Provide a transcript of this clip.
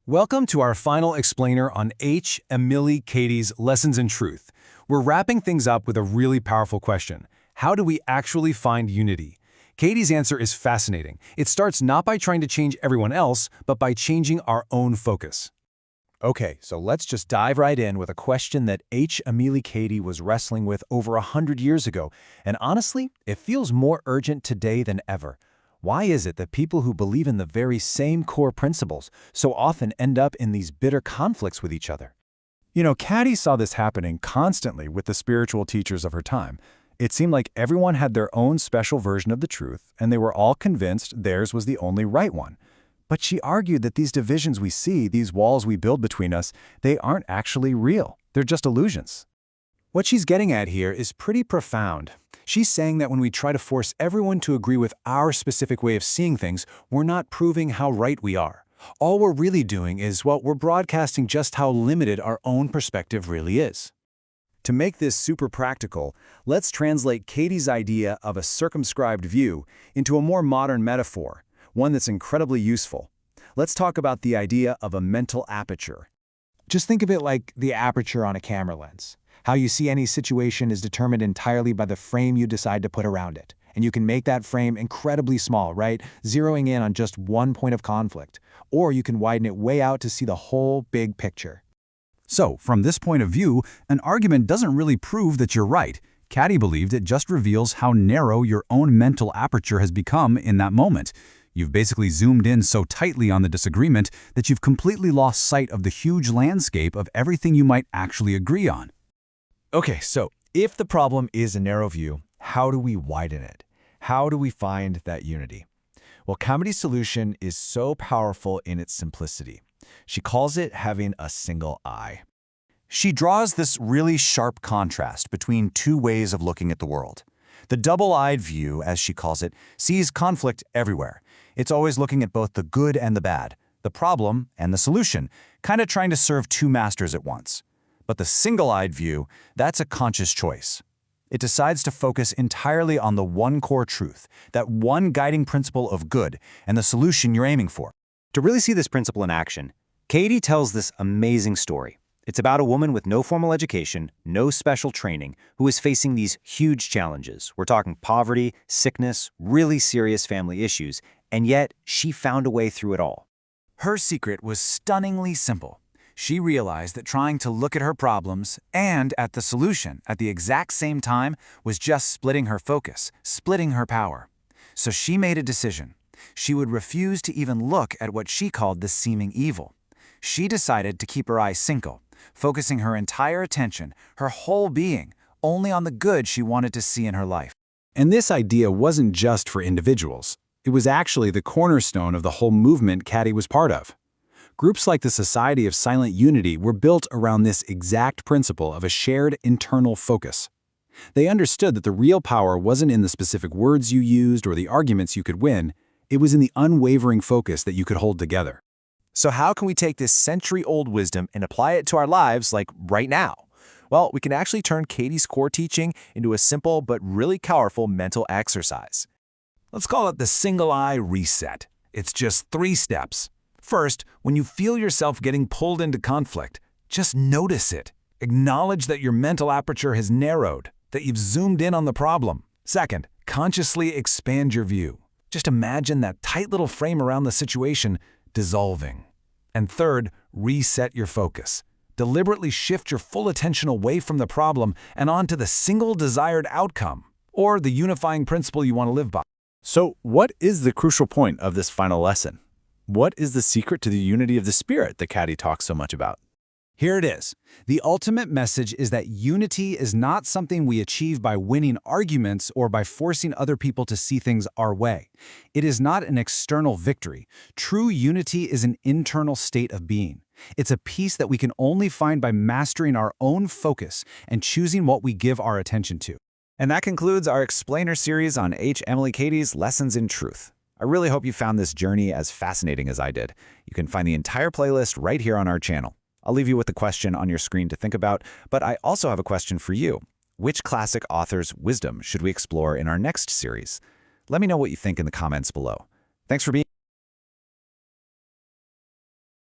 Welcome to our final explainer on Emilie Cady's Lessons in Truth. We're wrapping things up with a really powerful question. How do we actually find unity? Cady's answer is fascinating. It starts not by trying to change everyone else, but by changing our own focus. Okay, so let's just dive right in with a question that Emilie Cady was wrestling with over 100 years ago. And honestly, it feels more urgent today than ever. Why is it that people who believe in the very same core principles so often end up in these bitter conflicts with each other? Cady saw this happening constantly with the spiritual teachers of her time. It seemed like everyone had their own special version of the truth, and they were all convinced theirs was the only right one. But she argued that these divisions we see, these walls we build between us, they aren't actually real. They're just illusions. What she's getting at here is pretty profound. She's saying that when we try to force everyone to agree with our specific way of seeing things, we're not proving how right we are. All we're really doing is, we're broadcasting just how limited our own perspective really is. To make this super practical, let's translate Cady's idea of a circumscribed view into a more modern metaphor, one that's incredibly useful. Let's talk about the idea of a mental aperture. Just think of it like the aperture on a camera lens. How you see any situation is determined entirely by the frame you decide to put around it. And you can make that frame incredibly small, right? Zeroing in on just one point of conflict. Or you can widen it way out to see the whole big picture. So, from this point of view, an argument doesn't really prove that you're right. Cady believed it just reveals how narrow your own mental aperture has become in that moment. You've basically zoomed in so tightly on the disagreement that you've completely lost sight of the huge landscape of everything you might actually agree on. Okay, so if the problem is a narrow view, how do we widen it? How do we find that unity? Well, Cady's solution is so powerful in its simplicity. She calls it having a single eye. She draws this really sharp contrast between two ways of looking at the world. The double-eyed view, as she calls it, sees conflict everywhere. It's always looking at both the good and the bad, the problem and the solution, kind of trying to serve two masters at once. But the single-eyed view, that's a conscious choice. It decides to focus entirely on the one core truth, that one guiding principle of good and the solution you're aiming for. To really see this principle in action, Cady tells this amazing story. It's about a woman with no formal education, no special training, who is facing these huge challenges. We're talking poverty, sickness, really serious family issues, and yet she found a way through it all. Her secret was stunningly simple. She realized that trying to look at her problems and at the solution at the exact same time was just splitting her focus, splitting her power. So she made a decision. She would refuse to even look at what she called the seeming evil. She decided to keep her eyes single, focusing her entire attention, her whole being, only on the good she wanted to see in her life. And this idea wasn't just for individuals. It was actually the cornerstone of the whole movement Cady was part of. Groups like the Society of Silent Unity were built around this exact principle of a shared internal focus. They understood that the real power wasn't in the specific words you used or the arguments you could win, it was in the unwavering focus that you could hold together. So how can we take this century-old wisdom and apply it to our lives, like right now? Well, we can actually turn Cady's core teaching into a simple but really powerful mental exercise. Let's call it the single-eye reset. It's just 3 steps. First, when you feel yourself getting pulled into conflict, just notice it. Acknowledge that your mental aperture has narrowed, that you've zoomed in on the problem. Second, consciously expand your view. Just imagine that tight little frame around the situation dissolving. And third, reset your focus. Deliberately shift your full attention away from the problem and onto the single desired outcome, or the unifying principle you want to live by. So, what is the crucial point of this final lesson? What is the secret to the unity of the spirit that Cady talks so much about? Here it is. The ultimate message is that unity is not something we achieve by winning arguments or by forcing other people to see things our way. It is not an external victory. True unity is an internal state of being. It's a peace that we can only find by mastering our own focus and choosing what we give our attention to. And that concludes our explainer series on Emilie Cady's Lessons in Truth. I really hope you found this journey as fascinating as I did. You can find the entire playlist right here on our channel. I'll leave you with a question on your screen to think about, but I also have a question for you. Which classic author's wisdom should we explore in our next series? Let me know what you think in the comments below. Thanks for being